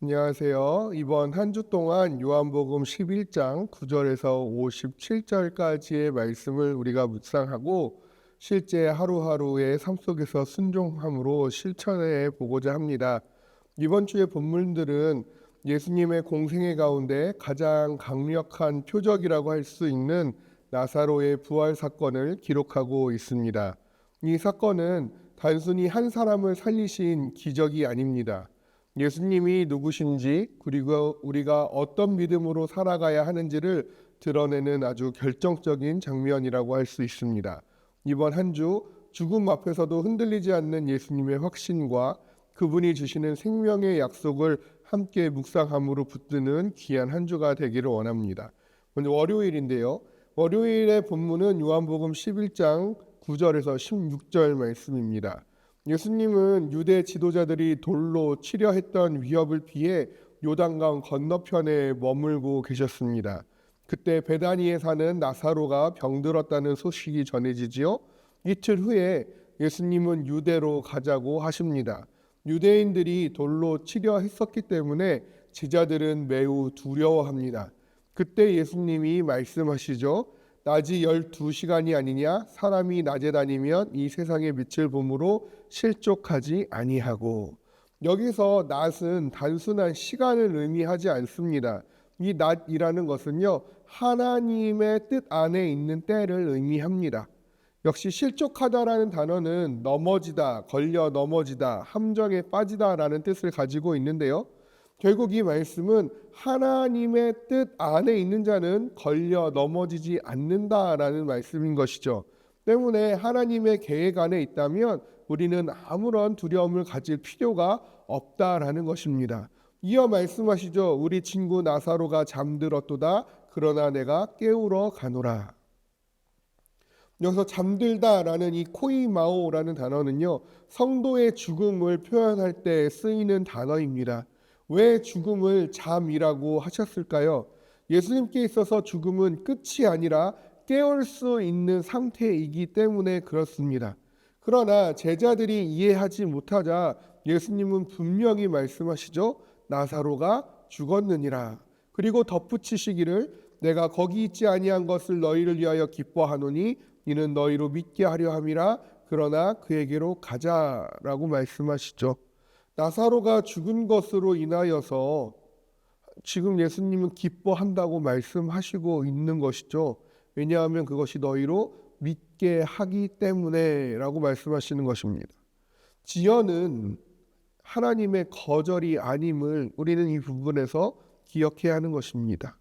안녕하세요. 이번 한 주 동안 요한복음 11장 9절에서 57절까지의 말씀을 우리가 묵상하고 실제 하루하루의 삶 속에서 순종함으로 실천해 보고자 합니다. 이번 주의 본문들은 예수님의 공생애 가운데 가장 강력한 표적이라고 할 수 있는 나사로의 부활 사건을 기록하고 있습니다. 이 사건은 단순히 한 사람을 살리신 기적이 아닙니다. 예수님이 누구신지 그리고 우리가 어떤 믿음으로 살아가야 하는지를 드러내는 아주 결정적인 장면이라고 할 수 있습니다. 이번 한 주 죽음 앞에서도 흔들리지 않는 예수님의 확신과 그분이 주시는 생명의 약속을 함께 묵상함으로 붙드는 귀한 한 주가 되기를 원합니다. 먼저 월요일인데요. 월요일의 본문은 요한복음 11장 9절에서 16절 말씀입니다. 예수님은 유대 지도자들이 돌로 치려 했던 위협을 피해 요단강 건너편에 머물고 계셨습니다. 그때 베다니에 사는 나사로가 병들었다는 소식이 전해지지요. 이틀 후에 예수님은 유대로 가자고 하십니다. 유대인들이 돌로 치려 했었기 때문에 제자들은 매우 두려워합니다. 그때 예수님이 말씀하시죠. 낮이 12시간이 아니냐? 사람이 낮에 다니면 이 세상의 빛을 보므로 실족하지 아니하고. 여기서 낮은 단순한 시간을 의미하지 않습니다. 이 낮이라는 것은요, 하나님의 뜻 안에 있는 때를 의미합니다. 역시 실족하다라는 단어는 넘어지다, 걸려 넘어지다, 함정에 빠지다라는 뜻을 가지고 있는데요. 결국 이 말씀은 하나님의 뜻 안에 있는 자는 걸려 넘어지지 않는다라는 말씀인 것이죠. 때문에 하나님의 계획 안에 있다면 우리는 아무런 두려움을 가질 필요가 없다라는 것입니다. 이어 말씀하시죠. 우리 친구 나사로가 잠들었도다. 그러나 내가 깨우러 가노라. 여기서 잠들다라는 이 코이마오라는 단어는요, 성도의 죽음을 표현할 때 쓰이는 단어입니다. 왜 죽음을 잠이라고 하셨을까요? 예수님께 있어서 죽음은 끝이 아니라 깨울 수 있는 상태이기 때문에 그렇습니다. 그러나 제자들이 이해하지 못하자 예수님은 분명히 말씀하시죠. 나사로가 죽었느니라. 그리고 덧붙이시기를 내가 거기 있지 아니한 것을 너희를 위하여 기뻐하노니 이는 너희로 믿게 하려 함이라. 그러나 그에게로 가자라고 말씀하시죠. 나사로가 죽은 것으로 인하여서 지금 예수님은 기뻐한다고 말씀하시고 있는 것이죠. 왜냐하면 그것이 너희로 믿게 하기 때문에 라고 말씀하시는 것입니다. 지연은 하나님의 거절이 아님을 우리는 이 부분에서 기억해야 하는 것입니다.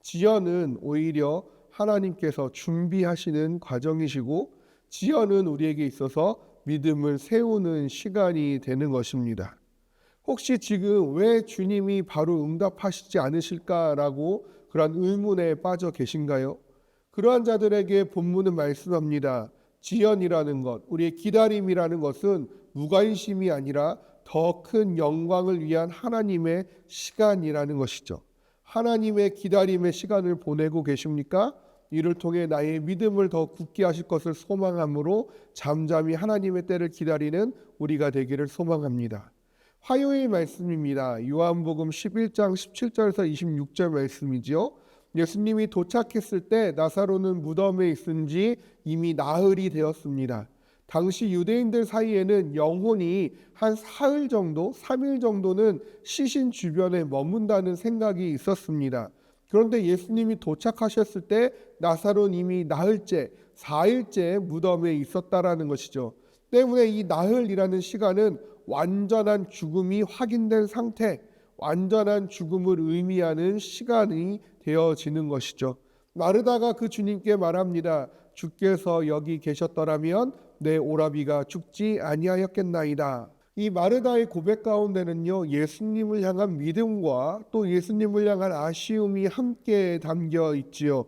지연은 오히려 하나님께서 준비하시는 과정이시고 지연은 우리에게 있어서 믿음을 세우는 시간이 되는 것입니다. 혹시 지금 왜 주님이 바로 응답하시지 않으실까라고 그런 의문에 빠져 계신가요? 그러한 자들에게 본문은 말씀합니다. 지연이라는 것, 우리의 기다림이라는 것은 무관심이 아니라 더 큰 영광을 위한 하나님의 시간이라는 것이죠. 하나님의 기다림의 시간을 보내고 계십니까? 이를 통해 나의 믿음을 더 굳게 하실 것을 소망함으로 잠잠히 하나님의 때를 기다리는 우리가 되기를 소망합니다. 화요일 말씀입니다. 요한복음 11장 17절에서 26절 말씀이지요. 예수님이 도착했을 때 나사로는 무덤에 있은 지 이미 나흘이 되었습니다. 당시 유대인들 사이에는 영혼이 한 사흘 정도, 3일 정도는 시신 주변에 머문다는 생각이 있었습니다. 그런데 예수님이 도착하셨을 때 나사로는 이미 나흘째, 4일째 무덤에 있었다라는 것이죠. 때문에 이 나흘이라는 시간은 완전한 죽음이 확인된 상태, 완전한 죽음을 의미하는 시간이 되어지는 것이죠. 마르다가 그 주님께 말합니다. 주께서 여기 계셨더라면 내 오라비가 죽지 아니하였겠나이다. 이 마르다의 고백 가운데는요, 예수님을 향한 믿음과 또 예수님을 향한 아쉬움이 함께 담겨 있지요.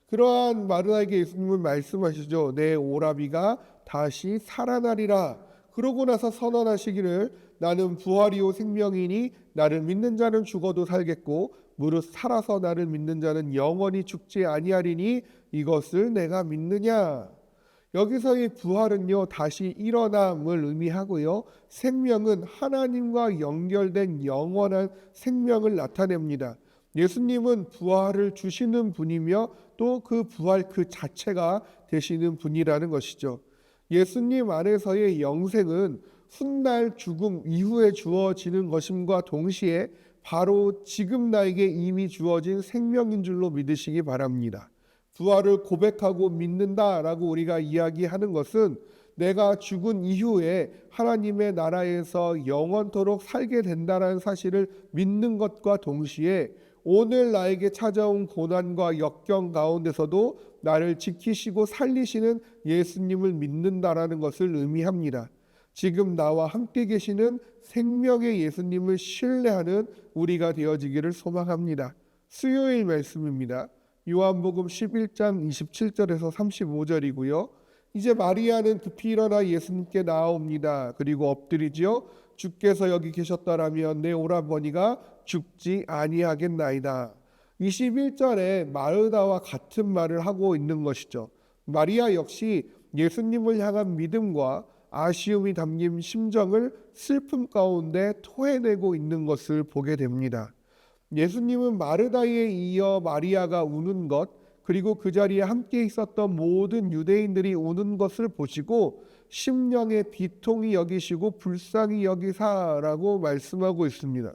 그러한 마르다에게 예수님은 말씀하시죠. 내 오라비가 다시 살아나리라. 그러고 나서 선언하시기를 나는 부활이요 생명이니 나를 믿는 자는 죽어도 살겠고 무릇 살아서 나를 믿는 자는 영원히 죽지 아니하리니 이것을 내가 믿느냐. 여기서의 부활은요, 다시 일어남을 의미하고요. 생명은 하나님과 연결된 영원한 생명을 나타냅니다. 예수님은 부활을 주시는 분이며 또 그 부활 그 자체가 되시는 분이라는 것이죠. 예수님 안에서의 영생은 훗날 죽음 이후에 주어지는 것임과 동시에 바로 지금 나에게 이미 주어진 생명인 줄로 믿으시기 바랍니다. 부활을 고백하고 믿는다라고 우리가 이야기하는 것은 내가 죽은 이후에 하나님의 나라에서 영원토록 살게 된다는 사실을 믿는 것과 동시에 오늘 나에게 찾아온 고난과 역경 가운데서도 나를 지키시고 살리시는 예수님을 믿는다라는 것을 의미합니다. 지금 나와 함께 계시는 생명의 예수님을 신뢰하는 우리가 되어지기를 소망합니다. 수요일 말씀입니다. 요한복음 11장 27절에서 35절이고요. 이제 마리아는 급히 일어나 예수님께 나아옵니다. 그리고 엎드리지요. 주께서 여기 계셨더라면 내 오라버니가 죽지 아니하겠나이다. 21절에 마르다와 같은 말을 하고 있는 것이죠. 마리아 역시 예수님을 향한 믿음과 아쉬움이 담긴 심정을 슬픔 가운데 토해내고 있는 것을 보게 됩니다. 예수님은 마르다에 이어 마리아가 우는 것, 그리고 그 자리에 함께 있었던 모든 유대인들이 우는 것을 보시고 심령의 비통이 여기시고 불쌍히 여기사라고 말씀하고 있습니다.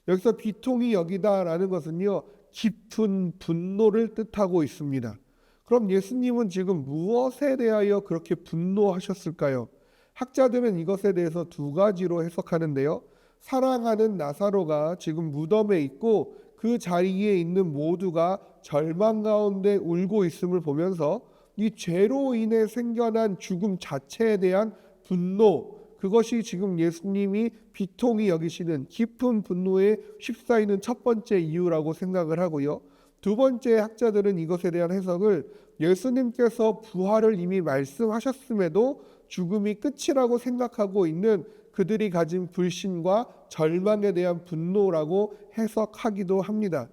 여기서 비통이 여기다라는 것은요, 깊은 분노를 뜻하고 있습니다. 그럼 예수님은 지금 무엇에 대하여 그렇게 분노하셨을까요? 학자들은 이것에 대해서 두 가지로 해석하는데요. 사랑하는 나사로가 지금 무덤에 있고 그 자리에 있는 모두가 절망 가운데 울고 있음을 보면서 이 죄로 인해 생겨난 죽음 자체에 대한 분노, 그것이 지금 예수님이 비통히 여기시는 깊은 분노에 휩싸이는 첫 번째 이유라고 생각을 하고요. 두 번째 학자들은 이것에 대한 해석을 예수님께서 부활을 이미 말씀하셨음에도 죽음이 끝이라고 생각하고 있는 그들이 가진 불신과 절망에 대한 분노라고 해석하기도 합니다.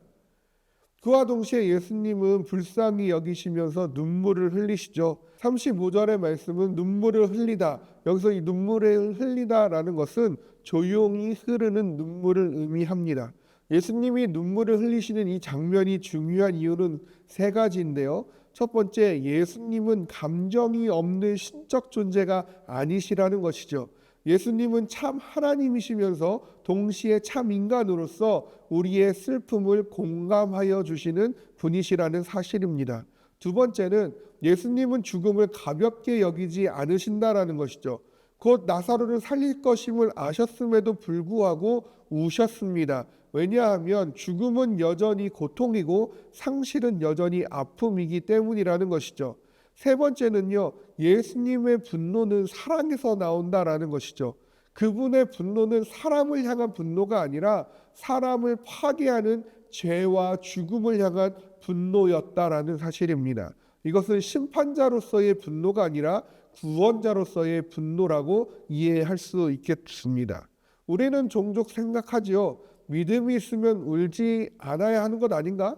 그와 동시에 예수님은 불쌍히 여기시면서 눈물을 흘리시죠. 35절의 말씀은 눈물을 흘리다. 여기서 이 눈물을 흘리다라는 것은 조용히 흐르는 눈물을 의미합니다. 예수님이 눈물을 흘리시는 이 장면이 중요한 이유는 세 가지인데요. 첫 번째, 예수님은 감정이 없는 신적 존재가 아니시라는 것이죠. 예수님은 참 하나님이시면서 동시에 참 인간으로서 우리의 슬픔을 공감하여 주시는 분이시라는 사실입니다. 두 번째는 예수님은 죽음을 가볍게 여기지 않으신다라는 것이죠. 곧 나사로를 살릴 것임을 아셨음에도 불구하고 우셨습니다. 왜냐하면 죽음은 여전히 고통이고 상실은 여전히 아픔이기 때문이라는 것이죠. 세 번째는요, 예수님의 분노는 사랑에서 나온다라는 것이죠. 그분의 분노는 사람을 향한 분노가 아니라 사람을 파괴하는 죄와 죽음을 향한 분노였다라는 사실입니다. 이것은 심판자로서의 분노가 아니라 구원자로서의 분노라고 이해할 수 있겠습니다. 우리는 종종 생각하지요. 믿음이 있으면 울지 않아야 하는 것 아닌가?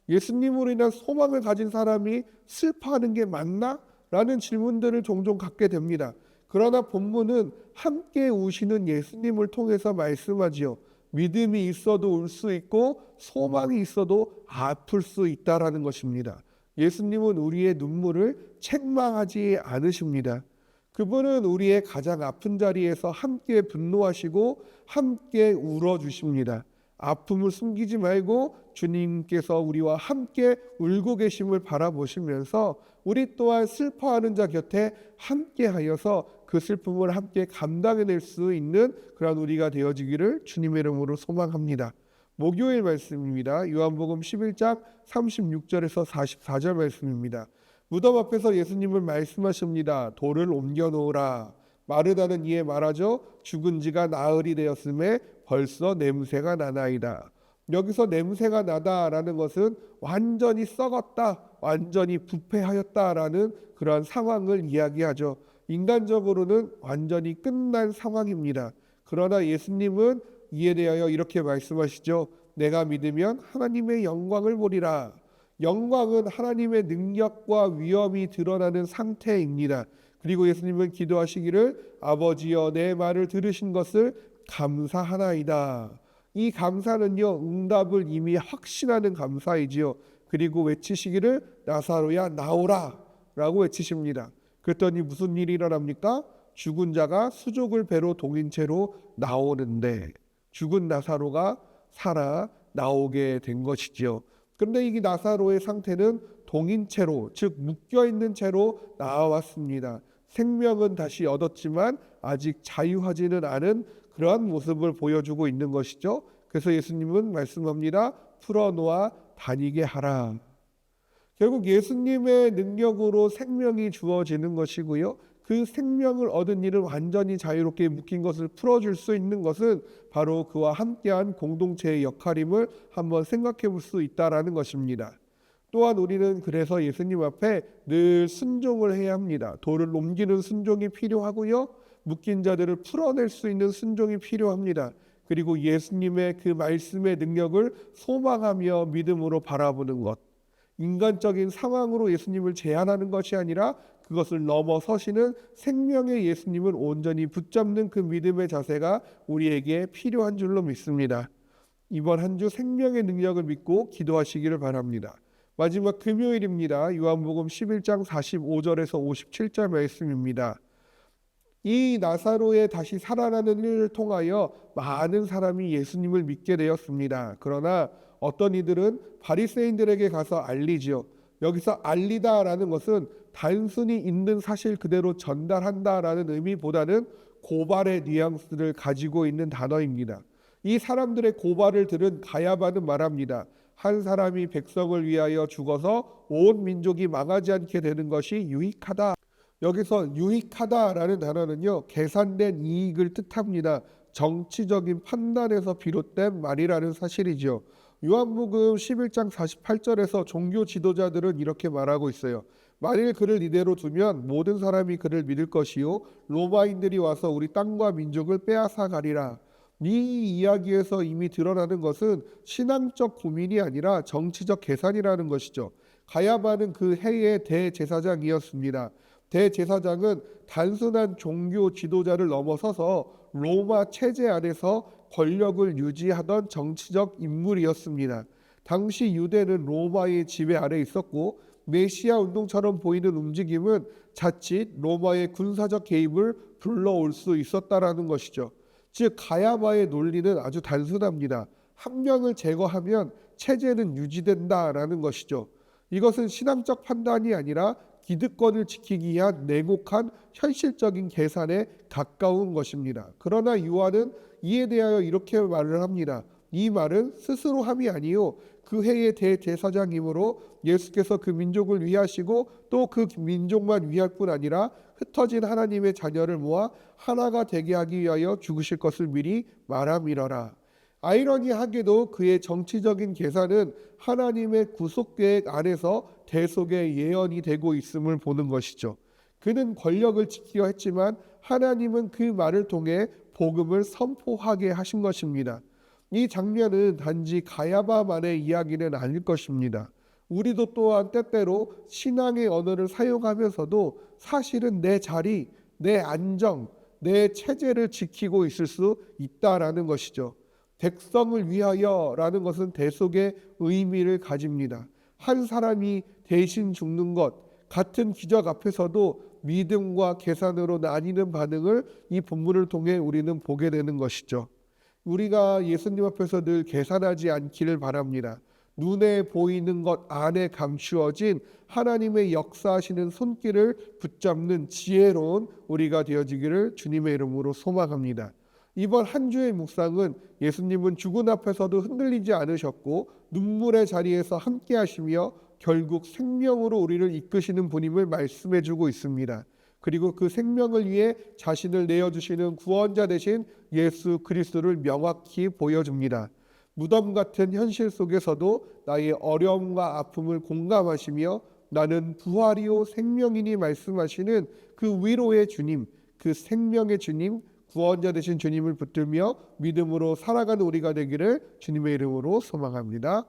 예수님으로 인한 소망을 가진 사람이 슬퍼하는 게 맞나? 라는 질문들을 종종 갖게 됩니다. 그러나 본문은 함께 우시는 예수님을 통해서 말씀하지요. 믿음이 있어도 울 수 있고 소망이 있어도 아플 수 있다라는 것입니다. 예수님은 우리의 눈물을 책망하지 않으십니다. 그분은 우리의 가장 아픈 자리에서 함께 분노하시고 함께 울어주십니다. 아픔을 숨기지 말고 주님께서 우리와 함께 울고 계심을 바라보시면서 우리 또한 슬퍼하는 자 곁에 함께 하여서 그 슬픔을 함께 감당해낼 수 있는 그런 우리가 되어지기를 주님의 이름으로 소망합니다. 목요일 말씀입니다. 요한복음 11장 36절에서 44절 말씀입니다. 무덤 앞에서 예수님은 말씀하십니다. 돌을 옮겨 놓으라. 마르다는 이에 말하죠. 죽은 지가 나흘이 되었음에 벌써 냄새가 나나이다. 여기서 냄새가 나다라는 것은 완전히 썩었다, 완전히 부패하였다라는 그러한 상황을 이야기하죠. 인간적으로는 완전히 끝난 상황입니다. 그러나 예수님은 이에 대하여 이렇게 말씀하시죠. 내가 믿으면 하나님의 영광을 보리라. 영광은 하나님의 능력과 위엄이 드러나는 상태입니다. 그리고 예수님은 기도하시기를 아버지여 내 말을 들으신 것을 감사하나이다. 이 감사는요, 응답을 이미 확신하는 감사이지요. 그리고 외치시기를 나사로야 나오라 라고 외치십니다. 그랬더니 무슨 일이 일어납니까? 죽은 자가 수족을 배로 동인 채로 나오는데 죽은 나사로가 살아 나오게 된 것이지요. 그런데 이 나사로의 상태는 동인 채로, 즉 묶여있는 채로 나왔습니다. 생명은 다시 얻었지만 아직 자유하지는 않은 그러한 모습을 보여주고 있는 것이죠. 그래서 예수님은 말씀합니다. 풀어놓아 다니게 하라. 결국 예수님의 능력으로 생명이 주어지는 것이고요. 그 생명을 얻은 이를 완전히 자유롭게 묶인 것을 풀어줄 수 있는 것은 바로 그와 함께한 공동체의 역할임을 한번 생각해 볼 수 있다라는 것입니다. 또한 우리는 그래서 예수님 앞에 늘 순종을 해야 합니다. 돌을 옮기는 순종이 필요하고요. 묶인 자들을 풀어낼 수 있는 순종이 필요합니다. 그리고 예수님의 그 말씀의 능력을 소망하며 믿음으로 바라보는 것. 인간적인 상황으로 예수님을 제한하는 것이 아니라 그것을 넘어서시는 생명의 예수님을 온전히 붙잡는 그 믿음의 자세가 우리에게 필요한 줄로 믿습니다. 이번 한 주 생명의 능력을 믿고 기도하시기를 바랍니다. 마지막 금요일입니다. 요한복음 11장 45절에서 57절 말씀입니다. 이 나사로의 다시 살아나는 일을 통하여 많은 사람이 예수님을 믿게 되었습니다. 그러나 어떤 이들은 바리새인들에게 가서 알리지요. 여기서 알리다라는 것은 단순히 있는 사실 그대로 전달한다라는 의미보다는 고발의 뉘앙스를 가지고 있는 단어입니다. 이 사람들의 고발을 들은 가야바는 말합니다. 한 사람이 백성을 위하여 죽어서 온 민족이 망하지 않게 되는 것이 유익하다. 여기서 유익하다라는 단어는요, 계산된 이익을 뜻합니다. 정치적인 판단에서 비롯된 말이라는 사실이죠. 요한복음 11장 48절에서 종교 지도자들은 이렇게 말하고 있어요. 만일 그를 이대로 두면 모든 사람이 그를 믿을 것이요 로마인들이 와서 우리 땅과 민족을 빼앗아 가리라. 이 이야기에서 이미 드러나는 것은 신앙적 고민이 아니라 정치적 계산이라는 것이죠. 가야바는 그 해의 대제사장이었습니다. 대제사장은 단순한 종교 지도자를 넘어서서 로마 체제 안에서 권력을 유지하던 정치적 인물이었습니다. 당시 유대는 로마의 지배 아래 있었고 메시아 운동처럼 보이는 움직임은 자칫 로마의 군사적 개입을 불러올 수 있었다라는 것이죠. 즉 가야바의 논리는 아주 단순합니다. 한 명을 제거하면 체제는 유지된다라는 것이죠. 이것은 신앙적 판단이 아니라 기득권을 지키기 위한 냉혹한 현실적인 계산에 가까운 것입니다. 그러나 요한은 이에 대하여 이렇게 말을 합니다. 이 말은 스스로 함이 아니요 그 해의 대제사장이므로 예수께서 그 민족을 위하시고 또 그 민족만 위할 뿐 아니라 흩어진 하나님의 자녀를 모아 하나가 되게 하기 위하여 죽으실 것을 미리 말함이러라. 아이러니하게도 그의 정치적인 계산은 하나님의 구속계획 안에서 대속의 예언이 되고 있음을 보는 것이죠. 그는 권력을 지키려 했지만 하나님은 그 말을 통해 복음을 선포하게 하신 것입니다. 이 장면은 단지 가야바만의 이야기는 아닐 것입니다. 우리도 또한 때때로 신앙의 언어를 사용하면서도 사실은 내 자리, 내 안정, 내 체제를 지키고 있을 수 있다라는 것이죠. 백성을 위하여라는 것은 대속의 의미를 가집니다. 한 사람이 대신 죽는 것, 같은 기적 앞에서도 믿음과 계산으로 나뉘는 반응을 이 본문을 통해 우리는 보게 되는 것이죠. 우리가 예수님 앞에서 늘 계산하지 않기를 바랍니다. 눈에 보이는 것 안에 감추어진 하나님의 역사하시는 손길을 붙잡는 지혜로운 우리가 되어지기를 주님의 이름으로 소망합니다. 이번 한 주의 묵상은 예수님은 죽은 앞에서도 흔들리지 않으셨고 눈물의 자리에서 함께 하시며 결국 생명으로 우리를 이끄시는 분임을 말씀해 주고 있습니다. 그리고 그 생명을 위해 자신을 내어주시는 구원자 되신 예수 그리스도를 명확히 보여줍니다. 무덤 같은 현실 속에서도 나의 어려움과 아픔을 공감하시며 나는 부활이요 생명이니 말씀하시는 그 위로의 주님, 그 생명의 주님, 구원자 되신 주님을 붙들며 믿음으로 살아가는 우리가 되기를 주님의 이름으로 소망합니다.